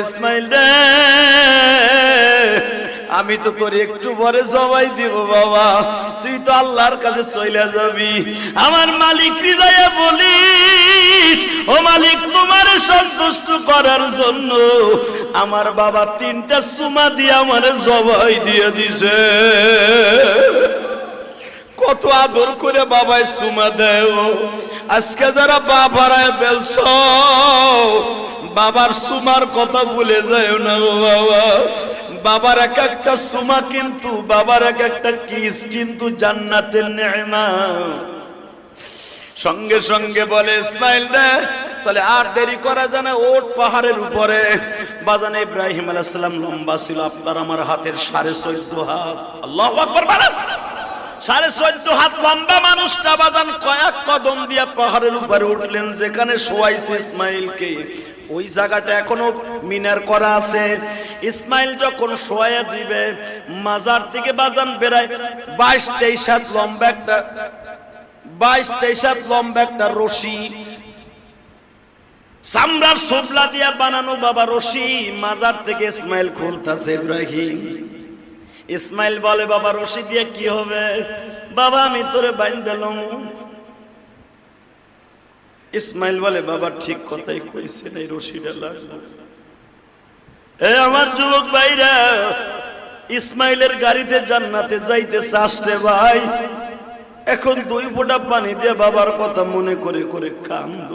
ইসমাইল রে, আমি তো তোর একটু পরে জবাই দিব বাবা, তুই তো আল্লাহর কাছে চলে যাবি। আমার মালিক রিজায়া বলিস, ও মালিক তোমার সন্তুষ্ট করার জন্য আমার বাবা 3টা সুমা দিয়ে আমার জবাই দিয়ে দিছে। কত আদর করে বাবাই সুমা দেয়। আজকে যারা বাবারায় ফেলছ, বাবার সুমার কথা ভুলে যায় না গো বাবা। বাবার এক একটা সুমা কিন্তু, বাবার এক একটা কিস কিন্তু জান্নাতের নেয়ামত। সঙ্গে সঙ্গে বলে ইসমাইল রে, তাহলে আর দেরি করা যায় না, ওঠ পাহাড়ের উপরে। বাজান ইব্রাহিম আলাইহিস সালাম লম্বা ছিল আপনার আমার হাতের 14.5 হাত। আল্লাহু আকবার বলেন। 14.5 হাত লম্বা মানুষটা বাজান কয়েক কদম দিয়ে পাহাড়ের উপরে উঠলেন, যেখানে শোয়াইছে ইসমাইলকে। ওই জায়গাটা এখনো মিনার করা আছে। ইসমাইল যখন শোয়া দিবে, মাজার থেকে বাজান বেরায় 22-23 হাত লম্বা একটা 22-23 হাত লম্বা একটা রশি, চামড়ার সোবলা দিয়া বানানো বাবা রশি, মাজার থেকে ইসমাইল খুলতাছে ইব্রাহিম। ইসমাইল বলে বাবা রশি দিয়ে কি হবে? বাবা আমি তোরে বাইন্দালাম। ইসমাইল বলে বাবা ঠিক কথাই কইছেন, এই রশিটা লাগবে। আমার যুবক ভাইরা, ইসমাইলের গাড়িতে জান্নাতে যাইতেছে আসছে ভাই। এখন 2 ফোঁটা পানি দিয়ে বাবার কথা মনে করে করে কান্দ।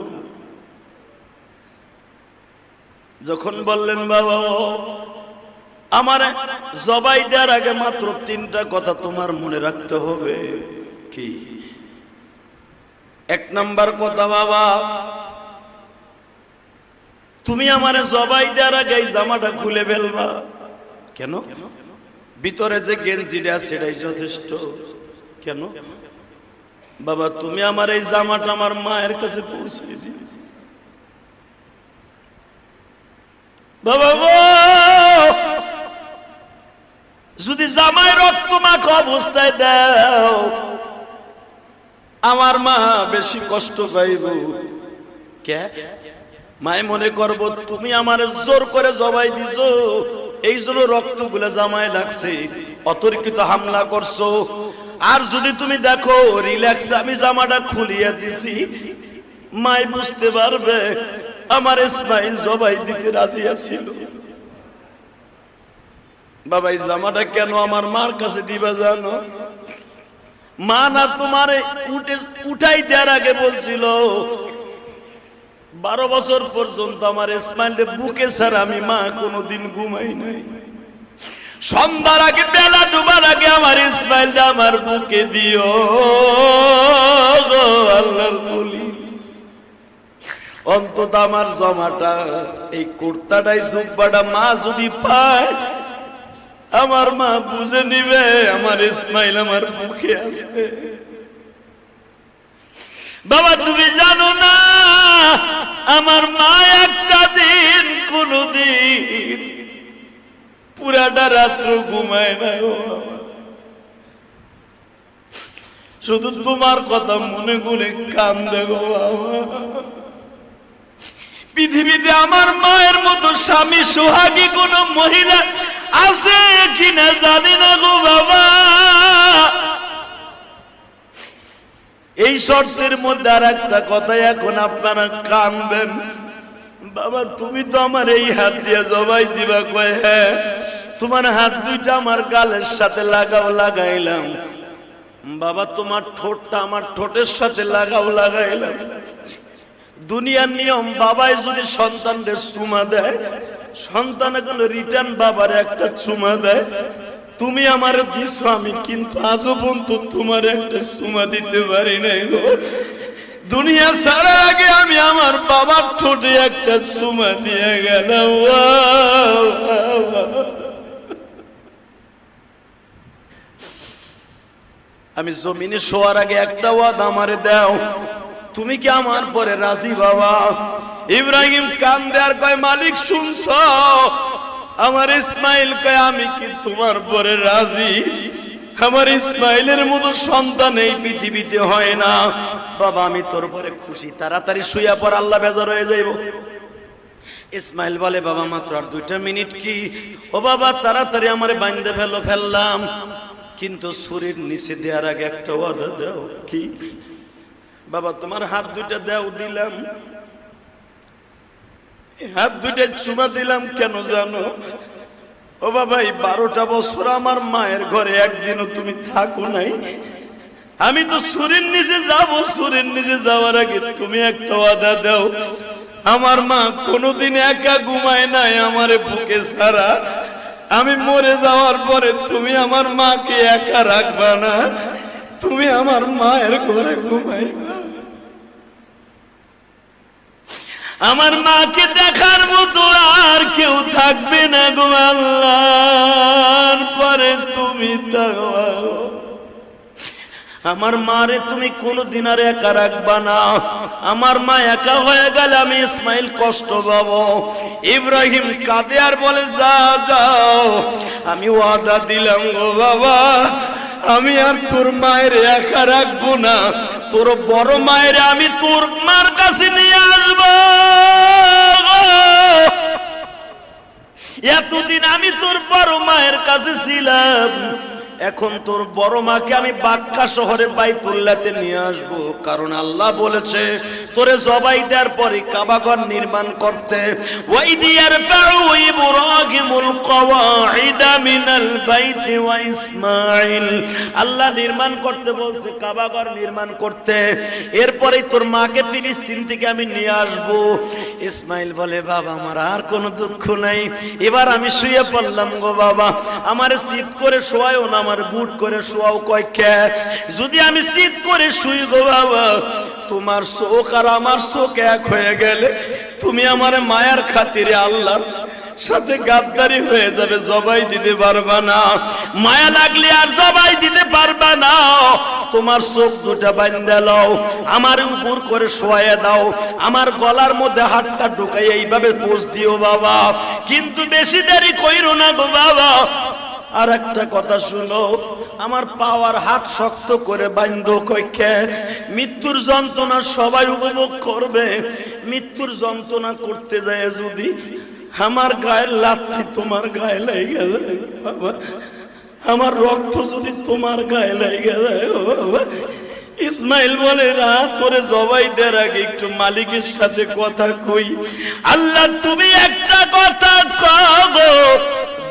যখন বললেন বাবা আমার জবাই দেওয়ার আগে মাত্র 3টা কথা তোমার মনে রাখতে হবে। কি? 1 নাম্বার কথা, বাবা তুমি আমারে জবাই দেওয়ার আগে এই জামাটা খুলে ফেলবা। কেন? ভিতরে যে গেঞ্জিটা সেটাই যথেষ্ট। কেন? বাবা তুমি আমার এই জামাটা আমার মায়ের কাছে পৌঁছে দিও। বাবা যদি জামাই রক্ত মাখা অবস্থায় দাও, আমার মা বেশি কষ্ট পাইব। কে? মায় মনে করব তুমি আমার জোর করে জবাই দিছো, এই জন্য রক্তগুলো জামায় লাগছে, অতর্কিত হামলা করছো। আর যদি তুমি দেখো রিল্যাক্স আমি জামাটা খুলিয়ে দিছি, মায় বুঝতে পারবে আমার ইসমাইল জবাই দিতে রাজি আছিল। বাবা এই জামাটা কেন আমার মার কাছে দিবা জানো? মা না তোমারে উঠাই দেওয়ার আগে বলছিল 12 বছর পর্যন্ত আমার ইসমাইলের বুকে ছাড়া আমি মা কোনোদিন ঘুমাই নাই। সন্ধ্যার আগে বেলা ডুবার আগে আমার ইসমাইলটা আমার বুকে দিও আল্লাহর বলি। অন্তত আমার জামাটা, এই কুর্তাটাই জুব্বাটা মা যদি পায়, আমার মা বুঝে নিবে আমার ইসমাইল আমার মুখে আসবে। বাবা তুমি জানো না, আমার মা একটা দিন কোনদিন পুরাটা রাত্র ঘুমায় না। শুধু তোমার কথা মনে করে কান্দে গো বাবা। পৃথিবীতে আমার মায়ের মতো স্বামী সোহাগী কোন মহিলা আছে কিনা জানি না গো বাবা। এই শর্তের মধ্যে আর একটা কথা, এখন আপনারা কানবেন। বাবা তুমি তো আমার এই হাত দিয়ে জবাই দিবা, কয় হ্যাঁ। তোমার হাত 2টা আমার গালের সাথে লাগাইলাম। বাবা তোমার ঠোঁটটা আমার ঠোঁটের সাথে লাগাইলাম। দুনিয়ার নিয়ম, বাবাই যদি সন্তানদের চুমা দেয়, সন্তান এখন রিটার্ন বাবার একটা চুমা দেয়। তুমি আমার দিছো আমি কিন্তু আজও পর্যন্ত তোমার একটা চুমা দিতে পারি নাই গো। দুনিয়া ছাড়ার আগে আমি আমার বাবার ঠোঁটে একটা চুমা দিয়ে গেলাম। আমি জমিনে শোয়ার আগে একটা ওয়াদা আমারে দাও, তুমি কি আমার পরে রাজি বাবা? ইব্রাহিম কান্দে আর কয় মালিক শুনছো? আমার ইসমাইল কয় আমি কি তোমার পরে রাজি? আমার ইসমাইলের মতো সন্তান এই পৃথিবীতে হয় না। বাবা আমি তোর পরে খুশি, তাড়াতাড়ি শুইয়া পর, আল্লাহ বেজার হয়ে যাইব। ইসমাইল বলে বাবা মাত্র আর 2টা মিনিট কি, ও বাবা তাড়াতাড়ি আমারে বাইন্ধে ফেললাম, কিন্তু ছুরির নিচে দেওয়ার আগে একটা ওয়াদা দাও। কি বাবা? তোমার হাত 2টা দাও। দিলাম, হাত 2টা চুমা দিলাম। কেন জানো? ও বাবা এই 12টা বছর আমার মায়ের ঘরে একদিনও তুমি থাকো নাই। আমি তো ছুরির নিচে যাব, ছুরির নিচে যাওয়ার আগে তুমি একটা ওয়াদা দাও, আমার মা কোনোদিন একা ঘুমায় নাই আমারে বুকে ছাড়া, আমি মরে যাওয়ার পরে তুমি আমার মাকে একা রাখবা না, তুমি আমার মায়ের ঘরে ঘুমাইবা। আমার মাকে দেখার মতো আর কেউ থাকবে না গো আল্লাহর পরে তুমি তাও। আমার মারে তুমি কোনদিন আর একা রাখবা না, আমার মা একা হয়ে গেলে আমি ইসমাইল কষ্ট পাবো। ইব্রাহিম কাঁদে আর বলে যাও, আমি ওয়াদা দিলাম গো বাবা, আমি আর তোর মায়ের একা রাখবো না, তোর বড় মায়ের আমি তোর মার কাছে নিয়ে আসবো। এতদিন আমি তোর বড় মায়ের কাছে ছিলাম, এখন তোর বড় মাকে আমি বাক্কা শহরে বাইতুল্লাহতে নিয়ে আসব, কারণ আল্লাহ বলেছে তোরে জবাই দেওয়ার পরে কাবাঘর নির্মাণ করতে। ওয়াইদি ইয়ারফাউ ইব্রাহিমুল কওয়াইদা মিনাল বাইতি ওয়া ইসমাঈল, আল্লাহ নির্মাণ করতে বলছে, কাবাঘর নির্মাণ করতে, এরপরেই তোর মাকে ফিলিস্তিন থেকে আমি নিয়ে আসব। ইসমাইল বলে বাবা আমার আর কোনো দুঃখ নাই, এবার আমি শুয়ে পড়লাম গো বাবা, আমার সিট করে শোয়াও না, আমার বুট করে শোয়াও। কয় কে? যদি আমি সিট করে শুই গো বাবা, তোমার চোখ আর আমার চোখ এক হয়ে গেলে তুমি আমার মায়ার খাতিরে আল্লাহর সাথে গাদ্দারি হয়ে যাবে, জবাই দিতে পারবা না, মায়া লাগলে আর জবাই দিতে পারবা না। তোমার চোখ 2টা বাইন্ধা লও, আমার উপর করে শোয়া দাও, আমার গলার মধ্যে হাতটা ঢুকাই এইভাবে পোষ দিও বাবা, কিন্তু বেশি দেরি কইরো না গো বাবা। আর একটা কথা শুনো, আমার পাওয়ার হাত শক্ত করে বাইন্ধো। কইকে মৃত্যুর যন্ত্রণা সবাই উপভোগ করবে, মৃত্যুর যন্ত্রণা করতে যায় যদি আমার গায়ের লাথি তোমার গায়ে লেগে যায় বাবা, আমার রক্ত যদি তোমার গায়ে লেগে যায় বাবা। ইসমাইল বলে রাত তোরে জবাই দেওয়ার আগে একটু মালিকের সাথে কথা কই। আল্লাহ তুমি একটা কথা কও,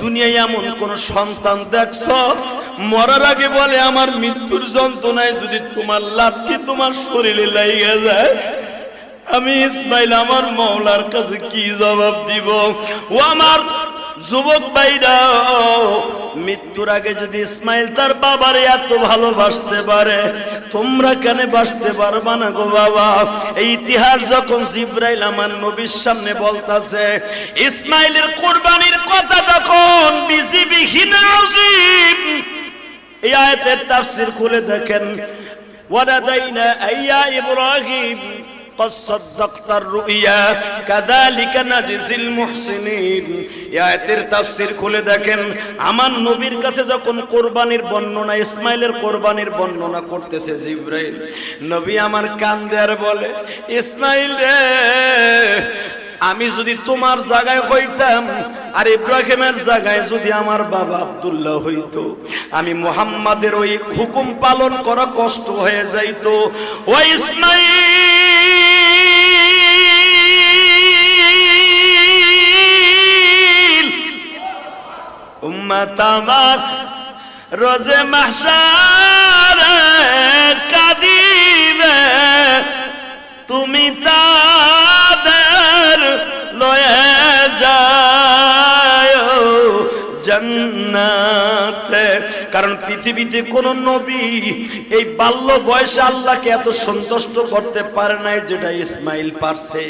দুনিয়ায় এমন কোন সন্তান দেখছো মরার আগে বলে আমার মৃত্যুর যন্ত্রণায় যদি তোমার লাঠি তোমার শরীরে লেগে যায়, আমি ইসমাইল আমার মওলার কাছে কি জবাব দিব? ও আমার যুবক ভাইরা, মৃত্যুর আগে যদি ইসমাইল তার বাবারে এত ভালোবাসতে পারে, তোমরা কেন বাসতে পারবা না গো বাবা? এই ইতিহাস যখন জিবরাইল আমার নবীর সামনে বলতাছে, ইসমাইলের কুরবানির কথা তখন বিজিবিহিন আযীম, এই আয়াতের তাফসীর খুলে দেখেন, ওয়ালাদাইনা আইয়া ইব্রাহিম قد صدقت الرؤيا كذلك نجزي المحسنين। আয়াতের তাফসীর খুলে দেখেন, আমার নবীর কাছে যখন কুরবানির বর্ণনা, ইসমাইলের কুরবানির বর্ণনা করতেছে জিবরাইল, নবী আমার কান দেয়ার বলে, ইসমাইল রে, আমি যদি তোমার জায়গায় হইতাম আর ইব্রাহিমের জায়গায় যদি আমার বাবা আব্দুল্লাহ হইতো, আমি মুহাম্মাদের ওই হুকুম পালন করা কষ্ট হয়ে যাইতো। ও ইসমাইল, উম্মত আমার রোজে মাহশারে কাঁদিবে, তুমি তাদের লয়ে যায় জান্নাতে। কারণ পৃথিবীতে কোন নবী এই বাল্য বয়সে আল্লাহকে এত সন্তুষ্ট করতে পারে নাই যেটা ইসমাইল পারছে।